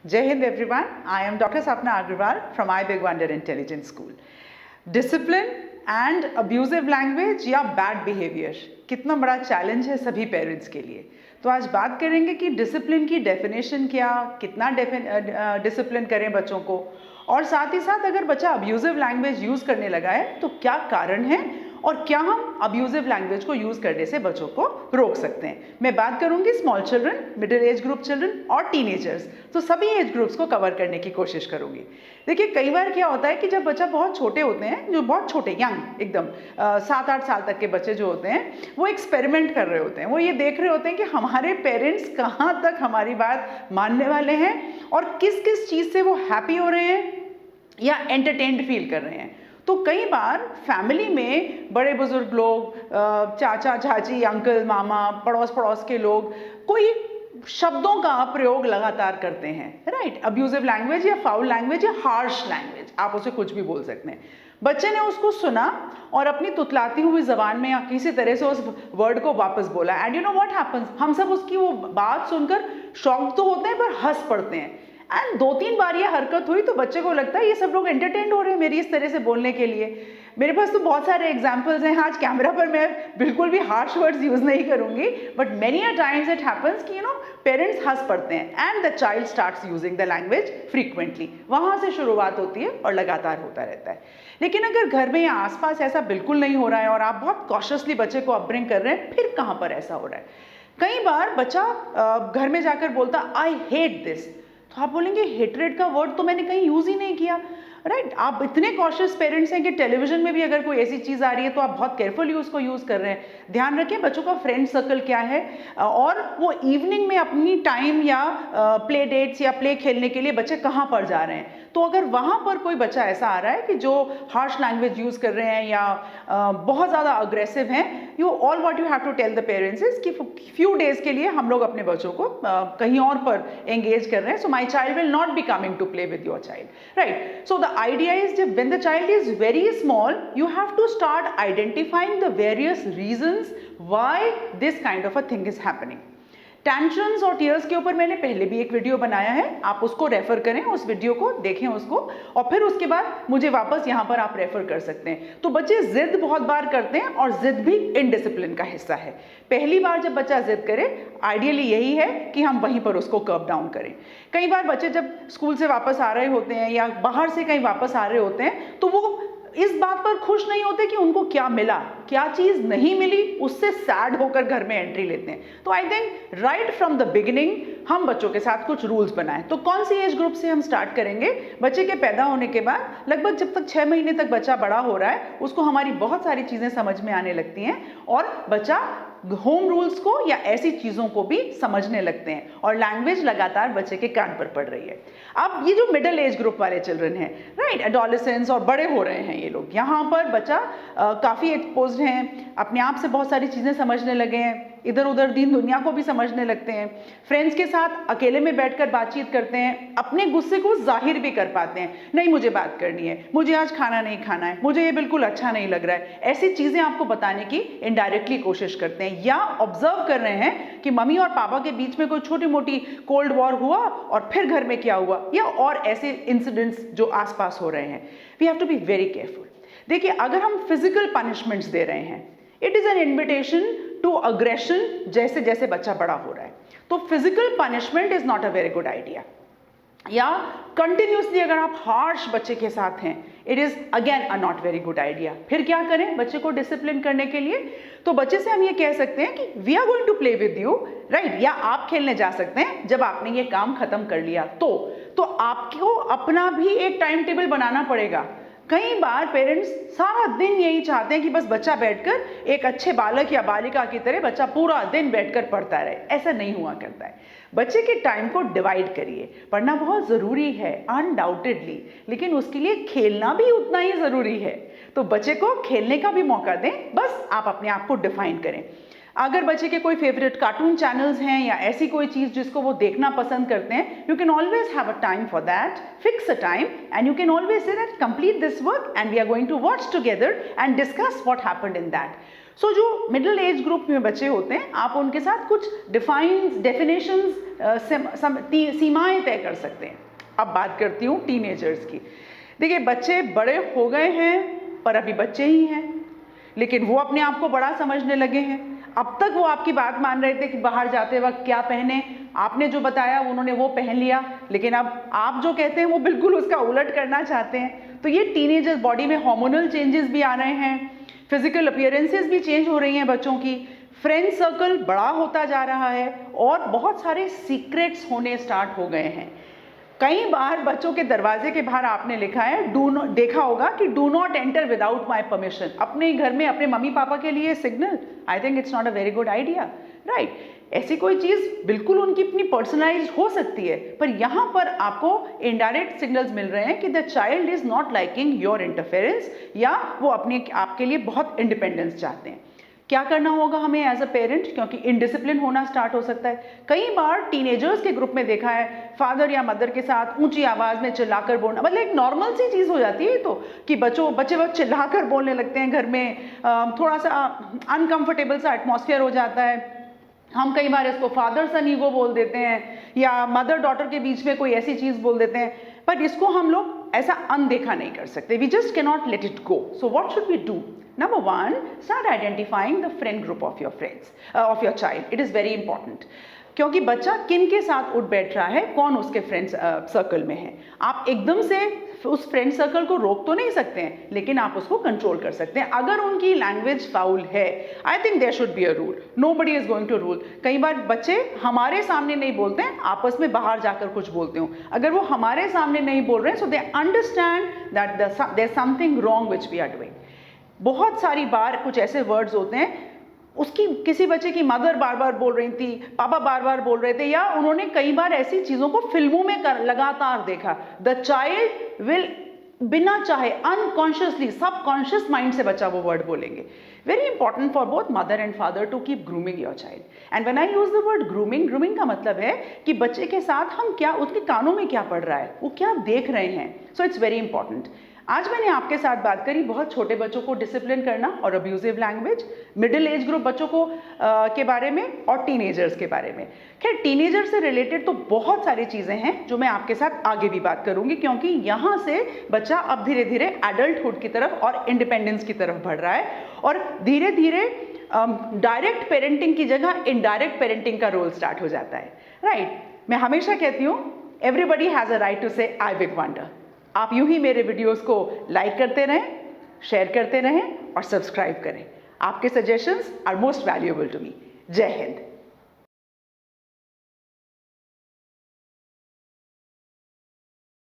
Jai Hind everyone, I am Dr. Sapna Agrawal from I Big Wonder Intelligence School. Discipline and abusive language या bad behavior कितना बड़ा challenge है सभी parents के लिए। तो आज बात करेंगे कि डिसिप्लिन की डेफिनेशन क्या, कितना डिसिप्लिन करें बच्चों को, और साथ ही साथ अगर बच्चा अब्यूजिव लैंग्वेज यूज़ करने लगा है तो क्या कारण है और क्या हम अब्यूजिव लैंग्वेज को यूज़ करने से बच्चों को रोक सकते हैं। मैं बात करूंगी small children, middle age group children और टीनेजर्स, तो सभी एज ग्रुप्स को कवर करने की कोशिश करूंगी। देखिए कई बार क्या होता है कि जब बच्चा बहुत छोटे होते हैं, जो बहुत छोटे यंग एकदम 7-8 साल तक के बच्चे जो होते हैं, वो एक्सपेरिमेंट कर रहे होते हैं। वो ये देख रहे होते हैं कि हमारे पेरेंट्स कहाँ तक हमारी बात मानने वाले हैं और किस किस चीज़ से वो हैप्पी हो रहे हैं या एंटरटेन्ड फील कर रहे हैं। तो कई बार फैमिली में बड़े बुजुर्ग लोग, चाचा चाची, अंकल मामा, पड़ोस के लोग कोई शब्दों का प्रयोग लगातार करते हैं, राइट। अब्यूजिव लैंग्वेज या फाउल लैंग्वेज या हार्श लैंग्वेज, आप उसे कुछ भी बोल सकते हैं। बच्चे ने उसको सुना और अपनी तुतलाती हुई जबान में या किसी तरह से उस वर्ड को वापस बोला, and you know what happens, हम सब उसकी वो बात सुनकर शॉक तो होते हैं पर हंस पड़ते हैं। एंड 2-3 बार ये हरकत हुई तो बच्चे को लगता है ये सब लोग एंटरटेन हो रहे हैं मेरी इस तरह से बोलने के लिए। मेरे पास तो बहुत सारे एग्जाम्पल्स हैं। आज कैमरा पर मैं बिल्कुल भी हार्श वर्ड्स यूज़ नहीं करूँगी, but many a times it happens कि पेरेंट्स हंस पड़ते हैं and the child starts using the language frequently. वहाँ से शुरुआत होती है और लगातार होता रहता है। लेकिन अगर घर में या आसपास ऐसा बिल्कुल नहीं हो रहा है और आप बहुत कॉशियसली बच्चे को अपब्रिंग कर रहे हैं, फिर कहाँ पर ऐसा हो रहा है? कई बार बच्चा घर में जाकर बोलता आई हेट दिस, तो आप बोलेंगे हेट्रेड का वर्ड तो मैंने कहीं यूज़ ही नहीं किया, राइट। आप इतने कॉशियस पेरेंट्स हैं कि टेलीविजन में भी अगर कोई ऐसी चीज़ आ रही है तो आप बहुत केयरफुली उसको यूज़ कर रहे हैं। ध्यान रखें बच्चों का फ्रेंड सर्कल क्या है, और वो इवनिंग में अपनी टाइम या प्ले डेट्स या प्ले खेलने के लिए बच्चे कहाँ पर जा रहे हैं। तो अगर वहाँ पर कोई बच्चा ऐसा आ रहा है कि जो हार्श लैंग्वेज यूज़ कर रहे हैं या बहुत ज़्यादा अग्रेसिव हैं, you all what you have to tell the parents is कि फ्यू डेज़ के लिए हम लोग अपने बच्चों को कहीं और पर एंगेज कर रहे हैं, so my child will not be coming to play with your child, right. So the idea is that when the child is very small, you have to start identifying the various reasons why this kind of a thing is happening. Tensions और tears के ऊपर मैंने पहले भी एक video बनाया है, आप उसको रेफर करें, उस वीडियो को देखें उसको, और फिर उसके बाद मुझे वापस यहाँ पर आप रेफर कर सकते हैं। तो बच्चे जिद बहुत बार करते हैं और जिद भी इनडिसिप्लिन का हिस्सा है। पहली बार जब बच्चा जिद करे, आइडियली यही है कि हम वहीं पर उसको कर्व डाउन करें। कई बार बच्चे जब स्कूल से वापस आ रहे होते हैं या बाहर से कहीं वापस आ रहे होते हैं तो वो इस बात पर खुश नहीं होते कि उनको क्या मिला, क्या चीज़ नहीं मिली, उससे सैड होकर घर में एंट्री लेते हैं। तो I think right from the beginning हम बच्चों के साथ कुछ रूल्स बनाएं। तो कौन सी एज ग्रुप से हम स्टार्ट करेंगे? बच्चे के पैदा होने के बाद लगभग जब तक 6 महीने तक बच्चा बड़ा हो रहा है, उसको हमारी बहुत सारी चीज़ें समझ में आने लगती हैं और बच्चा होम रूल्स को या ऐसी चीज़ों को भी समझने लगते हैं और लैंग्वेज लगातार बच्चे के कान पर पड़ रही है। अब ये जो मिडिल एज ग्रुप वाले चिल्ड्रन हैं, राइट, एडोलेसेंस और बड़े हो रहे हैं ये लोग, यहाँ पर बच्चा काफ़ी एक्सपोज्ड हैं, अपने आप से बहुत सारी चीज़ें समझने लगे हैं, इधर उधर दीन दुनिया को भी समझने लगते हैं, फ्रेंड्स के साथ अकेले में बैठकर बातचीत करते हैं, अपने गुस्से को जाहिर भी कर पाते हैं, नहीं मुझे बात करनी है, मुझे आज खाना नहीं खाना है, मुझे ये बिल्कुल अच्छा नहीं लग रहा है, ऐसी चीज़ें आपको बताने की इनडायरेक्टली कोशिश करते हैं। या ऑब्जर्व कर रहे हैं कि मम्मी और पापा के बीच में कोई छोटी मोटी कोल्ड वॉर हुआ और फिर घर में क्या हुआ, या और ऐसे इंसिडेंट्स जो आसपास हो रहे हैं। We have to be very careful. देखिए अगर हम फिजिकल पनिशमेंट्स दे रहे हैं, it is an invitation to aggression जैसे जैसे बच्चा बड़ा हो रहा है, तो physical punishment is not a very good idea. या कंटिन्यूसली अगर आप हार्श बच्चे के साथ हैं, it is again a not very good idea. फिर क्या करें बच्चे को डिसिप्लिन करने के लिए? तो बच्चे से हम ये कह सकते हैं कि we are going to play with you, right, या आप खेलने जा सकते हैं जब आपने ये काम खत्म कर लिया तो आपको अपना भी एक टाइम टेबल बनाना पड़ेगा। कई बार पेरेंट्स सारा दिन यही चाहते हैं कि बस बच्चा बैठकर एक अच्छे बालक या बालिका की तरह बच्चा पूरा दिन बैठकर पढ़ता रहे। ऐसा नहीं हुआ करता है। बच्चे के टाइम को डिवाइड करिए। पढ़ना बहुत ज़रूरी है अनडाउटेडली, लेकिन उसके लिए खेलना भी उतना ही ज़रूरी है। तो बच्चे को खेलने का भी मौका दें, बस आप अपने आप को डिफाइन करें। अगर बच्चे के कोई फेवरेट कार्टून चैनल्स हैं या ऐसी कोई चीज़ जिसको वो देखना पसंद करते हैं, you can always have a time for that, fix a time and you can always say that complete this work and we are going to watch together and discuss what happened in that. So जो middle age group में बच्चे होते हैं, आप उनके साथ कुछ definitions, सीमाएं तय कर सकते हैं। अब बात करती हूँ टीनेजर्स की। देखिए, बच्चे बड़े हो गए हैं पर अभी बच्चे ही हैं, लेकिन वो अपने आप को बड़ा समझने लगे हैं। अब तक वो आपकी बात मान रहे थे कि बाहर जाते वक्त क्या पहने, आपने जो बताया उन्होंने वो पहन लिया, लेकिन अब आप जो कहते हैं वो बिल्कुल उसका उलट करना चाहते हैं। तो ये टीनेजर्स, बॉडी में हार्मोनल चेंजेस भी आ रहे हैं, फिजिकल अपीयरेंसेस भी चेंज हो रही हैं बच्चों की, फ्रेंड सर्कल बड़ा होता जा रहा है और बहुत सारे सीक्रेट्स होने स्टार्ट हो गए हैं। कई बार बच्चों के दरवाजे के बाहर आपने लिखा है देखा होगा कि do not enter without my permission. अपने घर में अपने मम्मी पापा के लिए signal, I think it's not a very good idea, right. ऐसी कोई चीज़ बिल्कुल उनकी अपनी पर्सनलाइज्ड हो सकती है, पर यहाँ पर आपको इनडायरेक्ट सिग्नल्स मिल रहे हैं कि the child is not liking your interference, या वो अपने आपके लिए बहुत इंडिपेंडेंस चाहते हैं। क्या करना होगा हमें एज अ पेरेंट, क्योंकि इनडिसिप्लिन होना स्टार्ट हो सकता है। कई बार टीनेजर्स के ग्रुप में देखा है फादर या मदर के साथ ऊंची आवाज में चिल्लाकर बोलना, मतलब एक नॉर्मल सी चीज हो जाती है तो, कि बच्चे वक्त चिल्लाकर बोलने लगते हैं घर में, थोड़ा सा अनकंफर्टेबल सा एटमॉस्फेयर हो जाता है। हम कई बार इसको फादर सन ईगो बोल देते हैं, या मदर डॉटर के बीच में कोई ऐसी चीज बोल देते हैं, पर इसको हम लोग ऐसा अनदेखा नहीं कर सकते। We just can not let it go. So what should we do? Number one, start identifying the friend group of your friends, of your child. It is very important. क्योंकि बच्चा किन के साथ उठ बैठ रहा है, कौन उसके फ्रेंड सर्कल में है। आप एकदम से उस फ्रेंड सर्कल को रोक तो नहीं सकते हैं, लेकिन आप उसको कंट्रोल कर सकते हैं। अगर उनकी लैंग्वेज फाउल है, I think there should be a rule. Nobody is going to rule. कई बार बच्चे हमारे सामने नहीं बोलते हैं, आपस में बाहर जाकर कुछ बोलते हो। अगर वो हमारे सामने नहीं बोल रहे हैं, so they understand that there is something wrong which we are doing. बहुत सारी बार कुछ ऐसे वर्ड्स होते हैं, उसकी किसी बच्चे की मदर बार बार बोल रही थी, पापा बार बार बोल रहे थे, या उन्होंने कई बार ऐसी चीज़ों को फिल्मों में लगातार देखा। द चाइल्ड विल बिना चाहे अनकॉन्शियसली, सबकॉन्शियस माइंड से बच्चा वो वर्ड बोलेंगे। Very important for both mother and father to keep grooming your child. And when I use the word grooming, grooming का मतलब है कि बच्चे के साथ हम क्या, उसके कानों में क्या पड़ रहा है, वो क्या देख रहे हैं। So it's very important. आज मैंने आपके साथ बात करी बहुत छोटे बच्चों को डिसिप्लिन करना और abusive language, middle age group बच्चों को के बारे में, और टीनेजर्स के बारे में। खैर, टीनेजर से रिलेटेड तो बहुत सारी चीज़ें हैं जो मैं आपके साथ आगे भी बात करूंगी, क्योंकि यहाँ से बच्चा अब धीरे धीरे एडल्टहुड की तरफ और इंडिपेंडेंस की तरफ बढ़ रहा है, और धीरे धीरे डायरेक्ट पेरेंटिंग की जगह इनडायरेक्ट पेरेंटिंग का रोल स्टार्ट हो जाता है, राइट। मैं हमेशा कहती हूँ, everybody has a right to say I big wonder. आप यूं ही मेरे वीडियोस को लाइक करते रहें, शेयर करते रहें और सब्सक्राइब करें। आपके suggestions are most valuable to me. जय हिंद।